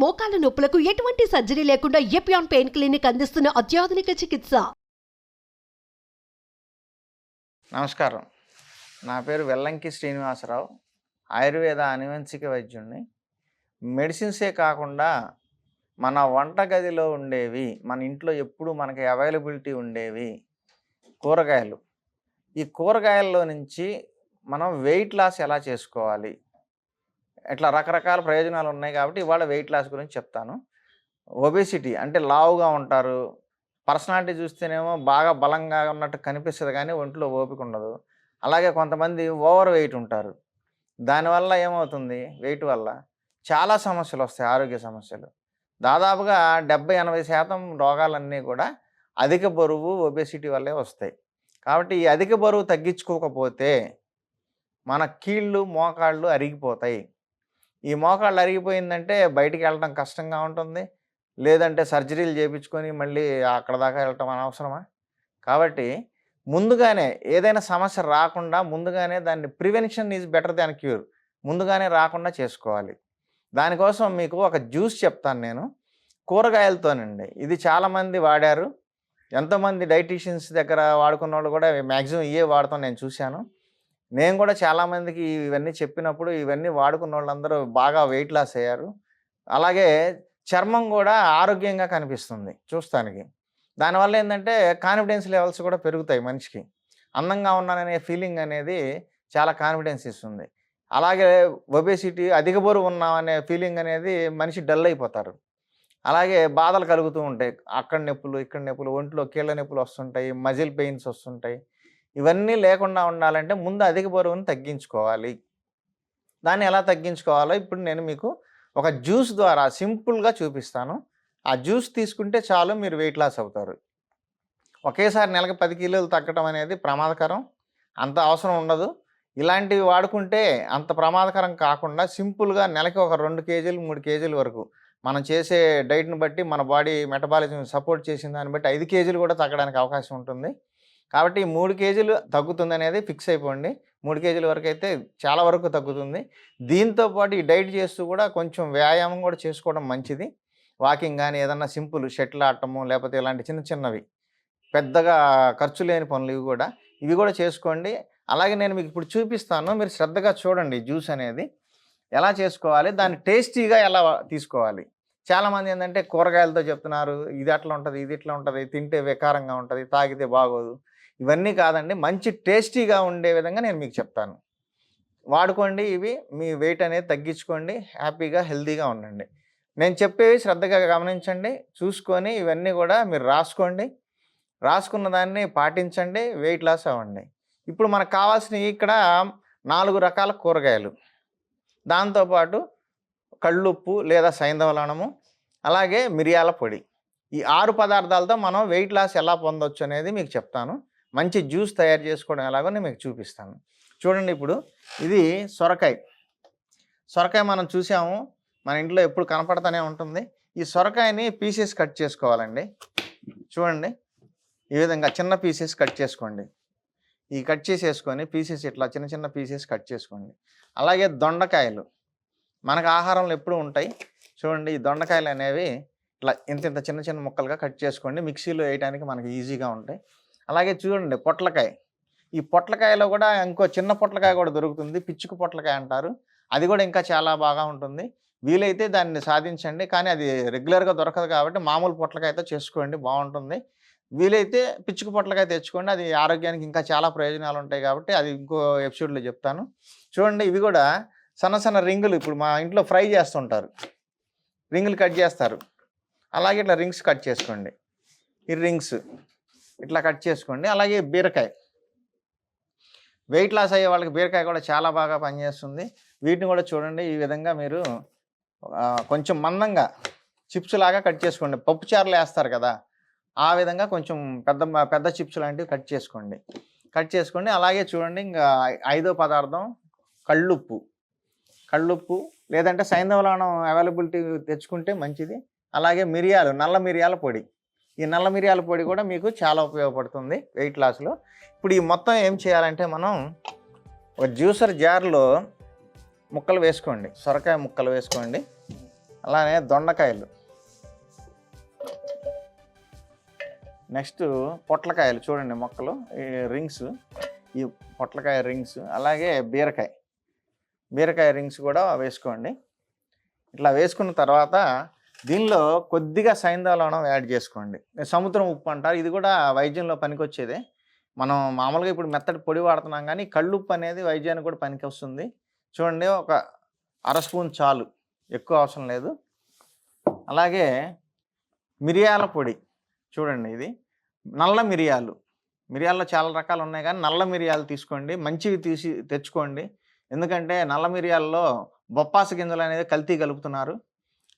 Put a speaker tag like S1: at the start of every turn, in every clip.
S1: మోకాల నొప్పులకు ఎటువంటి సర్జరీ లేకుండా ఎపియాన్ పెయిన్ క్లినిక్ అందిస్తున్న అత్యాధునిక చికిత్స.
S2: నమస్కారం. నా పేరు వెల్లంకి శ్రీనివాసరావు. ఆయుర్వేద అనువంశిక వైద్యుడిని. మెడిసిన్సే కాకుండా మన వంటగదిలో ఉండేవి, మన ఇంట్లో ఎప్పుడు మనకి అవైలబిలిటీ ఉండేవి కూరగాయలు. ఈ కూరగాయల్లో నుంచి మనం వెయిట్ లాస్ ఎలా చేసుకోవాలి, ఇట్లా రకరకాల ప్రయోజనాలు ఉన్నాయి కాబట్టి ఇవాళ వెయిట్ లాస్ గురించి చెప్తాను. ఒబేసిటీ అంటే లావుగా ఉంటారు, పర్సనాలిటీ చూస్తేనేమో బాగా బలంగా ఉన్నట్టు కనిపిస్తుంది కానీ ఒంట్లో ఓపిక ఉండదు. అలాగే కొంతమంది ఓవర్ వెయిట్ ఉంటారు. దానివల్ల ఏమవుతుంది, వెయిట్ వల్ల చాలా సమస్యలు వస్తాయి, ఆరోగ్య సమస్యలు. దాదాపుగా 70-80% రోగాలన్నీ కూడా అధిక బరువు, ఒబేసిటీ వల్లే వస్తాయి. కాబట్టి ఈ అధిక బరువు తగ్గించుకోకపోతే మన కీళ్ళు మోకాళ్ళు అరిగిపోతాయి. ఈ మోకాళ్ళు అరిగిపోయిందంటే బయటికి వెళ్ళటం కష్టంగా ఉంటుంది, లేదంటే సర్జరీలు చేయించుకొని మళ్ళీ అక్కడ దాకా వెళ్ళటం అనవసరమా? కాబట్టి ముందుగానే ఏదైనా సమస్య రాకుండా ముందుగానే దాన్ని prevention is better than cure, ముందుగానే రాకుండా చేసుకోవాలి. దానికోసం మీకు ఒక జ్యూస్ చెప్తాను నేను, కూరగాయలతోనండి. ఇది చాలామంది వాడారు, ఎంతోమంది డైటీషియన్స్ దగ్గర వాడుకున్న వాళ్ళు కూడా మ్యాక్సిమం ఇవే వాడతాం నేను చూశాను. నేను కూడా చాలామందికి ఇవన్నీ చెప్పినప్పుడు ఇవన్నీ వాడుకున్న వాళ్ళందరూ బాగా వెయిట్ లాస్ అయ్యారు. అలాగే చర్మం కూడా ఆరోగ్యంగా కనిపిస్తుంది చూస్తానికి. దానివల్ల ఏంటంటే కాన్ఫిడెన్స్ లెవెల్స్ కూడా పెరుగుతాయి మనిషికి. అందంగా ఉన్నాననే ఫీలింగ్ అనేది చాలా కాన్ఫిడెన్స్ ఇస్తుంది. అలాగే ఒబేసిటీ, అధిక బరువు ఉన్నామనే ఫీలింగ్ అనేది మనిషి డల్ అయిపోతారు. అలాగే బాధలు కలుగుతూ ఉంటాయి, అక్కడ నొప్పులు ఇక్కడ నొప్పులు, ఒంట్లో కీళ్ళ నొప్పులు వస్తుంటాయి, మజిల్ పెయిన్స్ వస్తుంటాయి. ఇవన్నీ లేకుండా ఉండాలంటే ముందు అధిక బరువును తగ్గించుకోవాలి. దాన్ని ఎలా తగ్గించుకోవాలో ఇప్పుడు నేను మీకు ఒక జ్యూస్ ద్వారా సింపుల్గా చూపిస్తాను. ఆ జ్యూస్ తీసుకుంటే చాలు, మీరు వెయిట్ లాస్ అవుతారు. ఒకేసారి నెలకు 10 కిలోలు తగ్గడం అనేది ప్రమాదకరం, అంత అవసరం ఉండదు. ఇలాంటివి వాడుకుంటే అంత ప్రమాదకరం కాకుండా సింపుల్గా నెలకి ఒక 2 కేజీలు 3 కేజీల వరకు మనం చేసే డైట్ని బట్టి, మన బాడీ మెటబాలిజం సపోర్ట్ చేసిన దాన్ని బట్టి 5 కేజీలు కూడా తగ్గడానికి అవకాశం ఉంటుంది. కాబట్టి 3 కేజీలు తగ్గుతుంది అనేది ఫిక్స్ అయిపోండి. 3 కేజీల వరకు అయితే చాలా వరకు తగ్గుతుంది. దీంతోపాటు ఈ డైట్ చేస్తూ కూడా కొంచెం వ్యాయామం కూడా చేసుకోవడం మంచిది. వాకింగ్ కానీ ఏదన్నా సింపుల్ షటిల్ ఆడటము, లేకపోతే ఇలాంటి చిన్న చిన్నవి పెద్దగా ఖర్చు లేని పనులు ఇవి కూడా చేసుకోండి. అలాగే నేను మీకు ఇప్పుడు చూపిస్తాను, మీరు శ్రద్ధగా చూడండి. జ్యూస్ అనేది ఎలా చేసుకోవాలి, దాన్ని టేస్టీగా ఎలా తీసుకోవాలి. చాలామంది ఏంటంటే కూరగాయలతో చెప్తున్నారు, ఇది అట్లా ఉంటుంది, ఇది ఇట్లా ఉంటుంది, తింటే వికారంగా ఉంటుంది, తాగితే బాగోదు. ఇవన్నీ కాదండి, మంచి టేస్టీగా ఉండే విధంగా నేను మీకు చెప్తాను. వాడుకోండి, ఇవి మీ వెయిట్ అనేది తగ్గించుకోండి, హ్యాపీగా హెల్తీగా ఉండండి. నేను చెప్పేవి శ్రద్ధగా గమనించండి, చూసుకొని ఇవన్నీ కూడా మీరు రాసుకోండి. రాసుకున్న దాన్ని పాటించండి, వెయిట్ లాస్ అవ్వండి. ఇప్పుడు మనకు కావాల్సినవి ఇక్కడ 4 రకాల కూరగాయలు, దాంతోపాటు కళ్ళుప్పు లేదా సైంధవలవణము, అలాగే మిరియాల పొడి. ఈ 6 పదార్థాలతో మనం వెయిట్ లాస్ ఎలా పొందొచ్చు అనేది మీకు చెప్తాను. మంచి జ్యూస్ తయారు చేసుకోవడం ఎలాగో నేను మీకు చూపిస్తాను. చూడండి, ఇప్పుడు ఇది సొరకాయ మనం చూసాము, మన ఇంట్లో ఎప్పుడు కనపడుతూనే ఉంటుంది. ఈ సొరకాయని పీసెస్ కట్ చేసుకోవాలండి. చూడండి, ఈ విధంగా చిన్న పీసెస్ కట్ చేసుకోండి. ఈ కట్ చేసేసుకొని పీసెస్ ఇట్లా చిన్న చిన్న పీసెస్ కట్ చేసుకోండి. అలాగే దొండకాయలు మనకు ఆహారంలో ఎప్పుడు ఉంటాయి. చూడండి, ఈ దొండకాయలు అనేవి ఇట్లా ఇంత చిన్న చిన్న ముక్కలుగా కట్ చేసుకోండి, మిక్సీలో వేయడానికి మనకి ఈజీగా ఉంటాయి. అలాగే చూడండి, పొట్లకాయ. ఈ పొట్లకాయలో కూడా ఇంకో చిన్న పొట్లకాయ కూడా దొరుకుతుంది, పిచ్చుకు పొట్లకాయ అంటారు. అది కూడా ఇంకా చాలా బాగా ఉంటుంది. వీలైతే దాన్ని సాధించండి, కానీ అది రెగ్యులర్గా దొరకదు కాబట్టి మామూలు పొట్లకాయతో చేసుకోండి, బాగుంటుంది. వీలైతే పిచ్చుకు పొట్లకాయ తెచ్చుకోండి, అది ఆరోగ్యానికి ఇంకా చాలా ప్రయోజనాలు ఉంటాయి కాబట్టి అది ఇంకో ఎపిసోడ్లో చెప్తాను. చూడండి, ఇవి కూడా సన్న సన్న రింగులు, ఇప్పుడు మా ఇంట్లో ఫ్రై చేస్తుంటారు, రింగులు కట్ చేస్తారు. అలాగే ఇట్లా రింగ్స్ కట్ చేసుకోండి, ఈ రింగ్స్ ఇట్లా కట్ చేసుకోండి. అలాగే బీరకాయ, వెయిట్ లాస్ అయ్యే వాళ్ళకి బీరకాయ కూడా చాలా బాగా పనిచేస్తుంది. వీటిని కూడా చూడండి, ఈ విధంగా మీరు కొంచెం మందంగా చిప్స్ లాగా కట్ చేసుకోండి. పప్పుచారులు వేస్తారు కదా, ఆ విధంగా కొంచెం పెద్ద చిప్స్ లాంటివి కట్ చేసుకోండి. అలాగే చూడండి, ఇంకా 5వ పదార్థం కళ్ళుప్పు లేదంటే సైంధవలవణం అవైలబిలిటీ తెచ్చుకుంటే మంచిది. అలాగే మిరియాలు, నల్ల మిరియాల పొడి. ఈ నల్ల మిరియాల పొడి కూడా మీకు చాలా ఉపయోగపడుతుంది వెయిట్ లాస్లో. ఇప్పుడు ఈ మొత్తం ఏం చేయాలంటే, మనం ఒక జ్యూసర్ జార్లో ముక్కలు వేసుకోండి, సొరకాయ ముక్కలు వేసుకోండి. అలానే దొండకాయలు, నెక్స్ట్ పొట్లకాయలు చూడండి మొక్కలు, ఈ రింగ్స్, ఈ పొట్లకాయ రింగ్స్, అలాగే బీరకాయ రింగ్స్ కూడా వేసుకోండి. ఇట్లా వేసుకున్న తర్వాత దీనిలో కొద్దిగా సైంధవ యాడ్ చేసుకోండి. సముద్రం ఉప్పు అంటారు, ఇది కూడా వైద్యంలో పనికొచ్చేదే. మనం మామూలుగా ఇప్పుడు మెత్తటి పొడి వాడుతున్నాం, కానీ కళ్ళుప్పు అనేది వైద్యానికి కూడా పనికి వస్తుంది. చూడండి, ఒక అర స్పూన్ చాలు, ఎక్కువ అవసరం లేదు. అలాగే మిరియాల పొడి చూడండి, ఇది నల్ల మిరియాల్లో చాలా రకాలు ఉన్నాయి, కానీ నల్ల మిరియాలు తీసుకోండి, మంచివి తెచ్చుకోండి. ఎందుకంటే నల్ల మిరియాల్లో బొప్పాసు గింజలు అనేది కల్తీ కలుపుతున్నారు.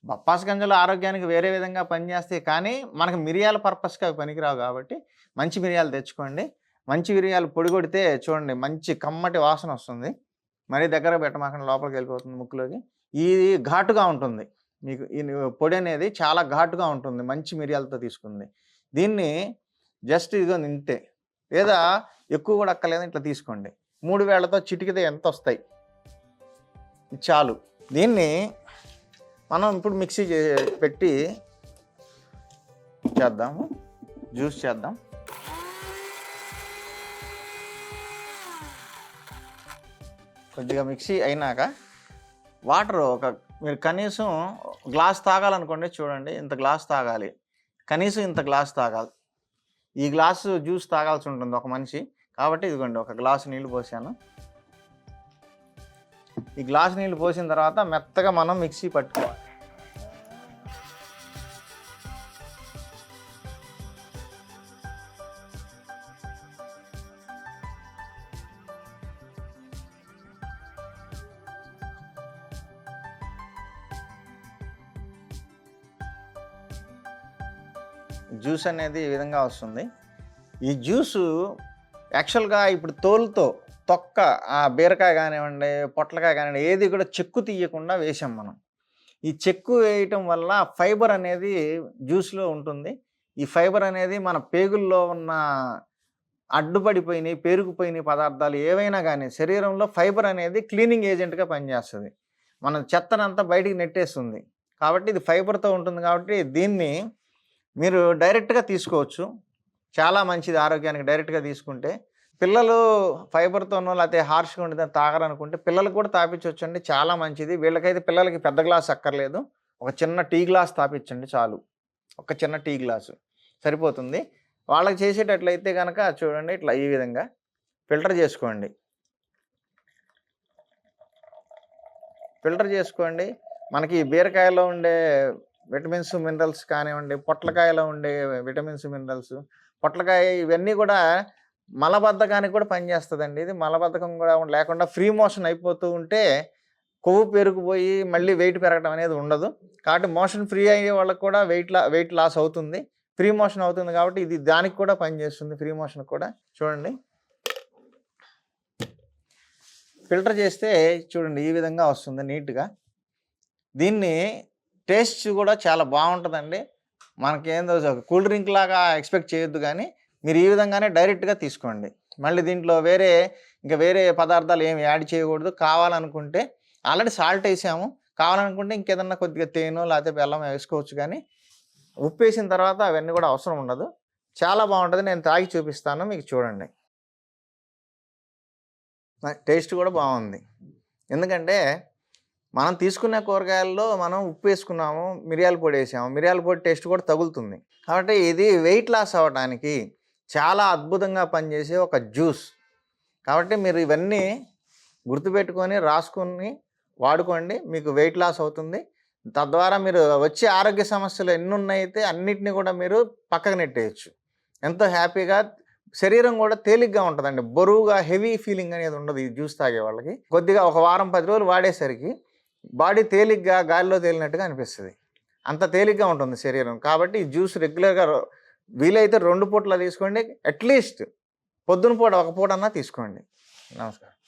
S2: బొప్పాసు గింజలు ఆరోగ్యానికి వేరే విధంగా పనిచేస్తాయి, కానీ మనకు మిరియాల పర్పస్కి అవి పనికిరావు. కాబట్టి మంచి మిరియాలు తెచ్చుకోండి. మంచి మిరియాలు పొడి కొడితే చూడండి మంచి కమ్మటి వాసన వస్తుంది. మరీ దగ్గర పెట్టమాకండి, లోపలికి వెళ్ళిపోతుంది ముక్కులోకి. ఇది ఘాటుగా ఉంటుంది, మీకు ఈ పొడి అనేది చాలా ఘాటుగా ఉంటుంది మంచి మిరియాలతో తీసుకుంది. దీన్ని జస్ట్ ఇదిగో ఇంతే, లేదా ఎక్కువ కూడా అక్కర్లేదు, ఇట్లా తీసుకోండి. 3 వేళ్లతో చిటికితే ఎంత వస్తాయి, చాలు. దీన్ని మనం ఇప్పుడు మిక్సీ పెట్టి చేద్దాము, జ్యూస్ చేద్దాం. కొద్దిగా మిక్సీ అయినాక వాటర్ మీరు కనీసం గ్లాస్ తాగాలనుకోండి, చూడండి ఇంత గ్లాస్ తాగాలి, కనీసం ఇంత గ్లాస్ తాగాలి. ఈ గ్లాసు జ్యూస్ తాగాల్సి ఉంటుంది ఒక మనిషి. కాబట్టి ఇదిగోండి, ఒక గ్లాసు నీళ్ళు పోసాను. ఈ గ్లాసు నీళ్ళు పోసిన తర్వాత మెత్తగా మనం మిక్సీ పట్టుకోవాలి. జ్యూస్ అనేది ఈ విధంగా వస్తుంది. ఈ జ్యూసు యాక్చువల్గా ఇప్పుడు తోలుతో తొక్క, ఆ బీరకాయ కానివ్వండి, పొట్లకాయ కానివ్వండి, ఏది కూడా చెక్కు తీయకుండా వేసాం మనం. ఈ చెక్కు వేయటం వల్ల ఫైబర్ అనేది జ్యూస్లో ఉంటుంది. ఈ ఫైబర్ అనేది మన పేగుల్లో ఉన్న అడ్డుపడిపోయినాయి, పేరుకుపోయిన పదార్థాలు ఏవైనా కానీ శరీరంలో ఫైబర్ అనేది క్లీనింగ్ ఏజెంట్గా పనిచేస్తుంది. మన చెత్తనంతా బయటికి నెట్టేస్తుంది. కాబట్టి ఇది ఫైబర్తో ఉంటుంది. కాబట్టి దీన్ని మీరు డైరెక్ట్గా తీసుకోవచ్చు, చాలా మంచిది ఆరోగ్యానికి. డైరెక్ట్గా తీసుకుంటే పిల్లలు ఫైబర్తోనో లేకపోతే హార్ష్గా ఉండేది తాగరనుకుంటే పిల్లలకు కూడా తాపించవచ్చు అండి, చాలా మంచిది. వీళ్ళకైతే పిల్లలకి పెద్ద గ్లాస్ అక్కర్లేదు, ఒక చిన్న టీ గ్లాస్ తాపించండి చాలు. ఒక చిన్న టీ గ్లాసు సరిపోతుంది. వాళ్ళకి చేసేటట్లయితే కనుక చూడండి, ఇట్లా ఈ విధంగా ఫిల్టర్ చేసుకోండి. మనకి బీరకాయలో ఉండే విటమిన్స్, మినరల్స్ కానివ్వండి, పొట్లకాయలో ఉండే విటమిన్స్, మినరల్స్, పొట్లకాయ ఇవన్నీ కూడా మలబద్ధకానికి కూడా పనిచేస్తుందండి. ఇది మలబద్ధకం కూడా లేకుండా ఫ్రీ మోషన్ అయిపోతూ ఉంటే కొవ్వు పెరిగిపోయి మళ్ళీ వెయిట్ పెరగడం అనేది ఉండదు. కాబట్టి మోషన్ ఫ్రీ అయ్యే వాళ్ళకి కూడా వెయిట్ లాస్ అవుతుంది, ఫ్రీ మోషన్ అవుతుంది. కాబట్టి ఇది దానికి కూడా పనిచేస్తుంది, ఫ్రీ మోషన్ కూడా. చూడండి, ఫిల్టర్ చేస్తే చూడండి ఈ విధంగా వస్తుంది నీట్గా. దీన్ని టేస్ట్ కూడా చాలా బాగుంటుందండి. మనకేందో కూల్ డ్రింక్ లాగా ఎక్స్పెక్ట్ చేయొద్దు, కానీ మీరు ఈ విధంగానే డైరెక్ట్గా తీసుకోండి. మళ్ళీ దీంట్లో వేరే పదార్థాలు ఏమి యాడ్ చేయకూడదు. కావాలనుకుంటే ఆల్రెడీ సాల్ట్ వేసాము, కావాలనుకుంటే ఇంకేదన్నా కొద్దిగా తేనో లేకపోతే బెల్లం వేసుకోవచ్చు, కానీ ఉప్పు వేసిన తర్వాత అవన్నీ కూడా అవసరం ఉండదు. చాలా బాగుంటుంది. నేను తాగి చూపిస్తాను మీకు, చూడండి. టేస్ట్ కూడా బాగుంది, ఎందుకంటే మనం తీసుకునే కూరగాయల్లో మనం ఉప్పు వేసుకున్నాము, మిరియాల పొడి వేసాము, మిరియాల పొడి టేస్ట్ కూడా తగులుతుంది. కాబట్టి ఇది వెయిట్ లాస్ అవ్వడానికి చాలా అద్భుతంగా పనిచేసే ఒక జ్యూస్. కాబట్టి మీరు ఇవన్నీ గుర్తుపెట్టుకొని రాసుకొని వాడుకోండి, మీకు వెయిట్ లాస్ అవుతుంది. తద్వారా మీరు వచ్చే ఆరోగ్య సమస్యలు ఎన్ని ఉన్నాయితే అన్నిటిని కూడా మీరు పక్కకు నెట్టేయచ్చు. ఎంతో హ్యాపీగా, శరీరం కూడా తేలిగ్గా ఉంటుందండి. బరువుగా హెవీ ఫీలింగ్ అనేది ఉండదు ఈ జ్యూస్ తాగే వాళ్ళకి. కొద్దిగా ఒక వారం 10 రోజులు వాడేసరికి బాడీ తేలిగ్గా గాలిలో తేలినట్టుగా అనిపిస్తుంది, అంత తేలిగ్గా ఉంటుంది శరీరం. కాబట్టి ఈ జ్యూస్ రెగ్యులర్గా వీలైతే 2 పూటలా తీసుకోండి, అట్లీస్ట్ పొద్దున పూట 1 పూట అన్నా తీసుకోండి. నమస్కారం.